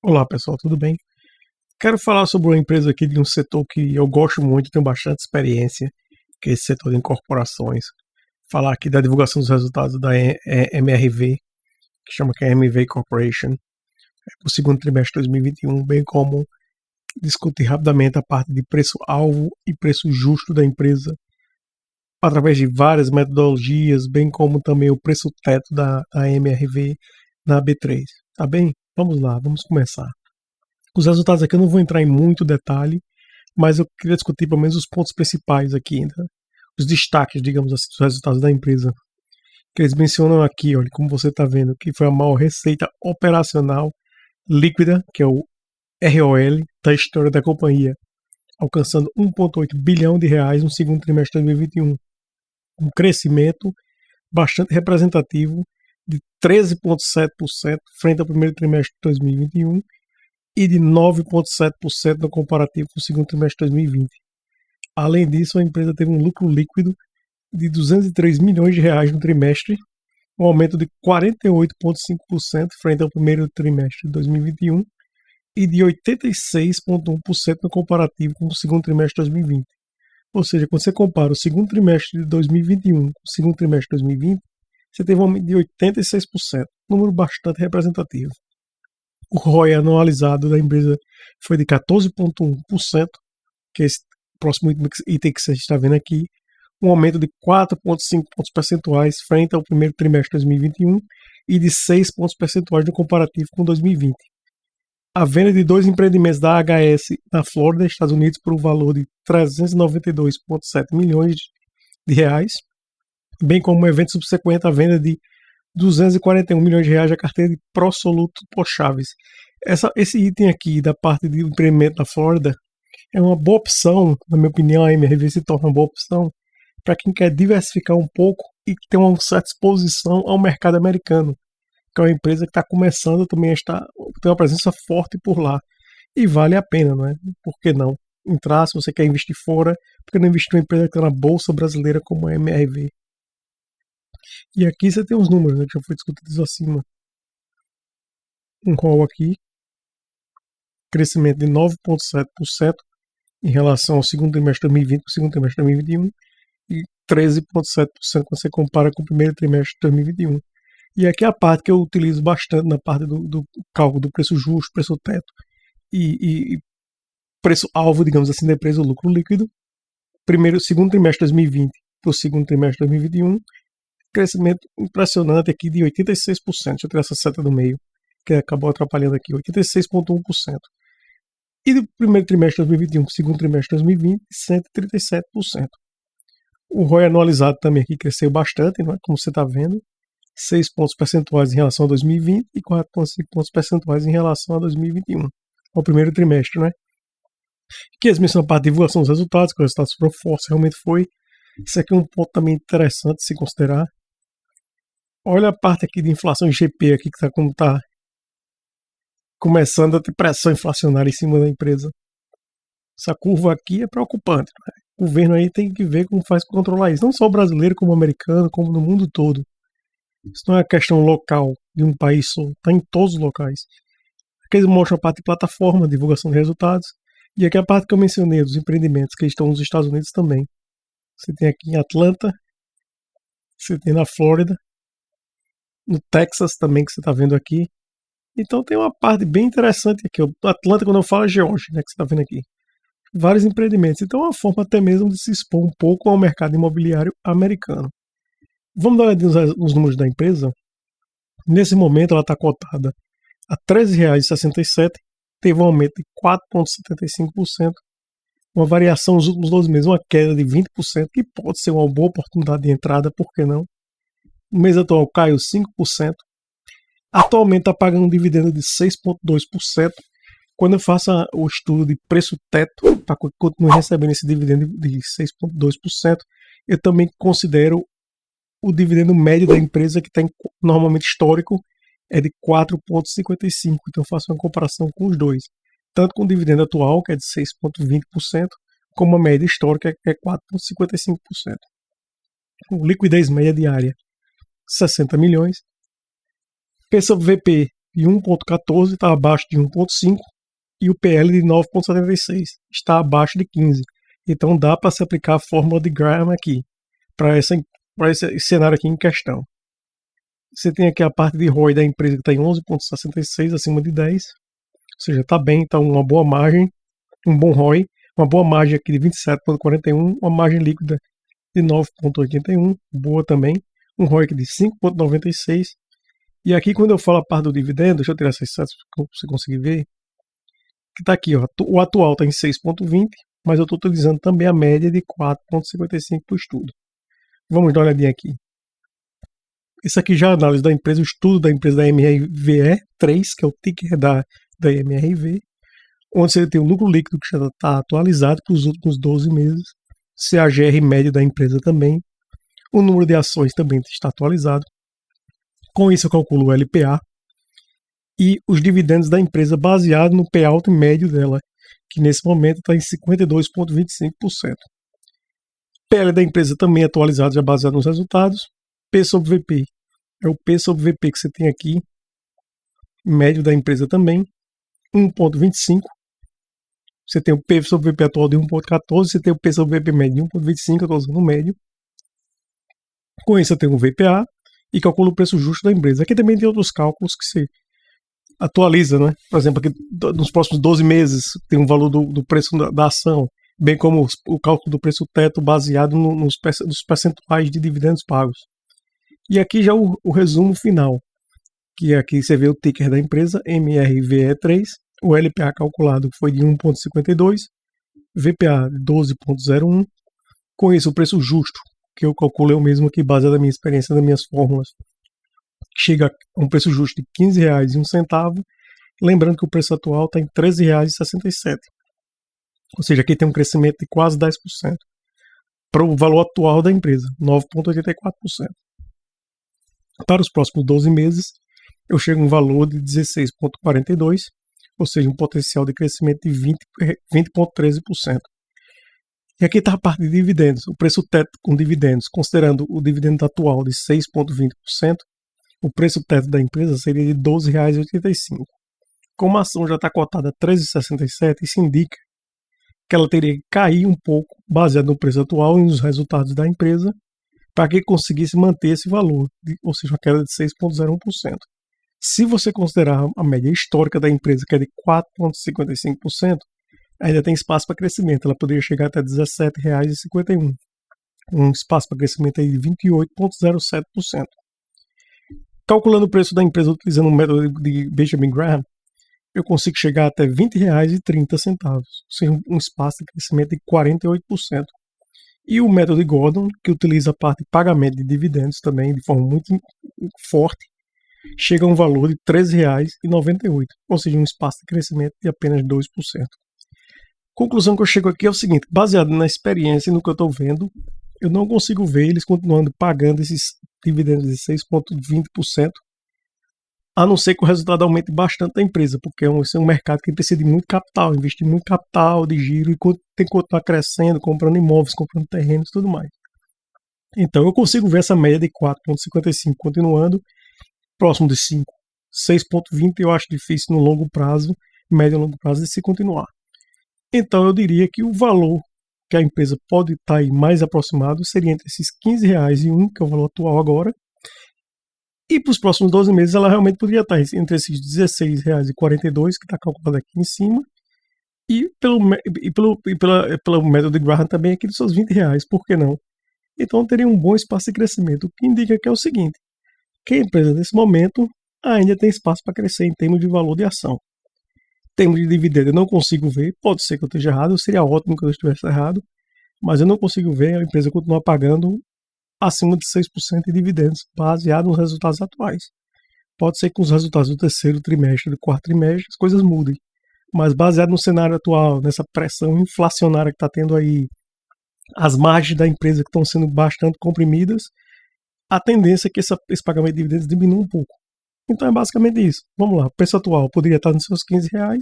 Olá pessoal, tudo bem? Quero falar sobre uma empresa aqui de um setor que eu gosto muito, tenho bastante experiência, que é esse setor de incorporações. Falar aqui da divulgação dos resultados da MRV, que chama que é MV Corporation, para o segundo trimestre de 2021, bem como discutir rapidamente a parte de preço-alvo e preço justo da empresa, através de várias metodologias, bem como também o preço-teto da MRV na B3. Tá bem? Vamos lá, vamos começar. Os resultados aqui eu não vou entrar em muito detalhe, mas eu queria discutir pelo menos os pontos principais aqui, né? Os destaques, digamos assim, dos resultados da empresa. Que eles mencionam aqui, olha, como você está vendo, que foi a maior receita operacional líquida, que é o ROL, da história da companhia, alcançando 1,8 bilhão de reais no segundo trimestre de 2021. Um crescimento bastante representativo de 13,7% frente ao primeiro trimestre de 2021 e de 9,7% no comparativo com o segundo trimestre de 2020. Além disso, a empresa teve um lucro líquido de 203 milhões de reais no trimestre, um aumento de 48,5% frente ao primeiro trimestre de 2021 e de 86,1% no comparativo com o segundo trimestre de 2020. Ou seja, quando você compara o segundo trimestre de 2021 com o segundo trimestre de 2020, você teve um aumento de 86%, número bastante representativo. O ROI anualizado da empresa foi de 14,1%, que é esse próximo item que você está vendo aqui, um aumento de 4,5 pontos percentuais frente ao primeiro trimestre de 2021 e de 6 pontos percentuais no comparativo com 2020. A venda de 2 empreendimentos da HS na Flórida, Estados Unidos, por um valor de 392,7 milhões de reais, bem como um evento subsequente à venda de 241 milhões de reais da carteira de Prosoluto Chaves. Esse item aqui da parte de empreendimento da Flórida é uma boa opção, na minha opinião, a MRV se torna uma boa opção para quem quer diversificar um pouco e ter uma certa exposição ao mercado americano, que é uma empresa que está começando também a ter uma presença forte por lá. E vale a pena, não é? Por que não? Entrar, se você quer investir fora, porque não investir em uma empresa que está na Bolsa Brasileira como a MRV. E aqui você tem os números, né, que já foi discutidos acima. Um ROL aqui, crescimento de 9,7% em relação ao segundo trimestre de 2020 com o segundo trimestre de 2021 e 13,7% quando você compara com o primeiro trimestre de 2021. E aqui é a parte que eu utilizo bastante na parte do cálculo do preço justo, preço teto e preço-alvo, digamos assim, da empresa, o lucro líquido. Segundo trimestre de 2020 para o segundo trimestre de 2021, crescimento impressionante aqui de 86%. Deixa eu tirar essa seta do meio, que acabou atrapalhando aqui, 86,1%. E do primeiro trimestre de 2021 para o segundo trimestre de 2020, 137%. O ROI anualizado também aqui cresceu bastante, não é? Como você está vendo, 6 pontos percentuais em relação a 2020 e 4,5 pontos percentuais em relação a 2021, ao primeiro trimestre, né? Que eles mencionam a parte de divulgação dos resultados, que os resultados foram fortes, realmente foi. Isso aqui é um ponto também interessante de se considerar. Olha a parte aqui de inflação IGP aqui, que está como está começando a ter pressão inflacionária em cima da empresa. Essa curva aqui é preocupante, né? O governo aí tem que ver como faz para controlar isso, não só o brasileiro, como o americano, como no mundo todo. Isso não é uma questão local de um país só, está em todos os locais. Aqui eles mostram a parte de plataforma, divulgação de resultados, e aqui a parte que eu mencionei, dos empreendimentos que estão nos Estados Unidos também. Você tem aqui em Atlanta, você tem na Flórida, no Texas também, que você está vendo aqui. Então tem uma parte bem interessante aqui. O Atlanta, quando eu falo, é Geórgia, né, que você está vendo aqui. Vários empreendimentos. Então é uma forma até mesmo de se expor um pouco ao mercado imobiliário americano. Vamos dar uma olhadinha nos números da empresa. Nesse momento ela está cotada a R$ 13,67, teve um aumento de 4,75%, uma variação nos últimos 12 meses, uma queda de 20%, que pode ser uma boa oportunidade de entrada, por que não? No mês atual caiu 5%. Atualmente está pagando um dividendo de 6,2%. Quando eu faço o estudo de preço teto, para que continue recebendo esse dividendo de 6,2%, eu também considero o dividendo médio da empresa, que está normalmente histórico, é de 4,55%. Então eu faço uma comparação com os dois. Tanto com o dividendo atual, que é de 6,20%, como a média histórica, que é 4,55%. Liquidez média diária, 60 milhões. P/VP de 1,14 está abaixo de 1,5 e o PL de 9,76 está abaixo de 15. Então dá para se aplicar a fórmula de Graham aqui, para esse cenário aqui em questão. Você tem aqui a parte de ROI da empresa que está em 11,66, acima de 10. Ou seja, está bem, está uma boa margem, um bom ROI, uma boa margem aqui de 27,41, uma margem líquida de 9,81, boa também, um ROI aqui de 5,96. E aqui quando eu falo a parte do dividendo, deixa eu tirar essas setas para você conseguir ver, que está aqui, ó, o atual está em 6,20, mas eu estou utilizando também a média de 4,55 para o estudo. Vamos dar uma olhadinha aqui. Isso aqui já é a análise da empresa, o estudo da empresa da MRVE3, que é o ticker da MRV, onde você tem o lucro líquido que já está atualizado para os últimos 12 meses, CAGR médio da empresa também, o número de ações também está atualizado. Com isso eu calculo o LPA e os dividendos da empresa baseado no payout médio dela, que nesse momento está em 52,25%. PL da empresa também atualizado, já baseado nos resultados. P sobre VP é o P sobre VP que você tem aqui, médio da empresa também, 1,25. Você tem o P sobre VP atual de 1,14, você tem o P sobre VP médio de 1,25, eu estou usando o médio. Com isso eu tenho o VPA e calculo o preço justo da empresa. Aqui também tem outros cálculos que você atualiza, né? Por exemplo, aqui nos próximos 12 meses tem um valor do preço da ação, bem como o cálculo do preço teto baseado nos percentuais de dividendos pagos. E aqui já o resumo final, que aqui você vê o ticker da empresa, MRVE3, o LPA calculado foi de 1,52, VPA de 12,01, com isso o preço justo, que eu calculo eu mesmo aqui, baseado na minha experiência, das minhas fórmulas, chega a um preço justo de R$15,01, lembrando que o preço atual está em R$13,67. Ou seja, aqui tem um crescimento de quase 10% para o valor atual da empresa, 9,84%. Para os próximos 12 meses, eu chego a um valor de 16,42%, ou seja, um potencial de crescimento de 20,13%. E aqui está a parte de dividendos, o preço teto com dividendos, considerando o dividendo atual de 6,20%, o preço teto da empresa seria de R$12,85. Como a ação já está cotada a R$13,67, isso indica que ela teria que cair um pouco, baseado no preço atual e nos resultados da empresa, para que conseguisse manter esse valor, ou seja, uma queda de 6,01%. Se você considerar a média histórica da empresa, que é de 4,55%, ainda tem espaço para crescimento. Ela poderia chegar até R$17,51. Um espaço para crescimento aí de 28,07%. Calculando o preço da empresa utilizando o método de Benjamin Graham, eu consigo chegar até R$20,30, ou seja, um espaço de crescimento de 48%. E o método de Gordon, que utiliza a parte de pagamento de dividendos também de forma muito forte, chega a um valor de R$13,98, ou seja, um espaço de crescimento de apenas 2%. Conclusão que eu chego aqui é o seguinte: baseado na experiência e no que eu estou vendo, eu não consigo ver eles continuando pagando esses dividendos de 6,20%, a não ser que o resultado aumente bastante da empresa, porque esse é um mercado que precisa de muito capital, investir muito capital de giro e tem que continuar crescendo, comprando imóveis, comprando terrenos e tudo mais. Então eu consigo ver essa média de 4,55 continuando, próximo de 5, 6,20 eu acho difícil no longo prazo, médio e longo prazo, de se continuar. Então eu diria que o valor que a empresa pode estar aí mais aproximado seria entre esses R$15,01, que é o valor atual agora, e para os próximos 12 meses ela realmente poderia estar entre esses R$16,42, que está calculado aqui em cima, e pelo método de Graham também aqui dos seus R$20, por que não? Então teria um bom espaço de crescimento, o que indica que é o seguinte: que a empresa nesse momento ainda tem espaço para crescer em termos de valor de ação. Em termos de dividendo eu não consigo ver, pode ser que eu esteja errado, seria ótimo que eu estivesse errado, mas eu não consigo ver a empresa continuar pagando acima de 6% de dividendos, baseado nos resultados atuais. Pode ser que com os resultados do terceiro trimestre, do quarto trimestre, as coisas mudem, mas baseado no cenário atual, nessa pressão inflacionária que está tendo aí, as margens da empresa que estão sendo bastante comprimidas, a tendência é que esse pagamento de dividendos diminua um pouco. Então é basicamente isso. Vamos lá, o preço atual poderia estar nos seus R$15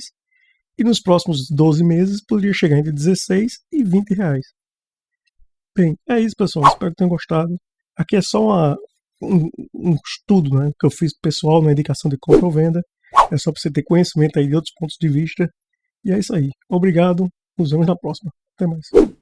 e nos próximos 12 meses poderia chegar entre R$16 e R$20. Bem, é isso, pessoal. Espero que tenham gostado. Aqui é só um estudo, né, que eu fiz pessoal na indicação de compra ou venda. É só para você ter conhecimento aí de outros pontos de vista. E é isso aí. Obrigado. Nos vemos na próxima. Até mais.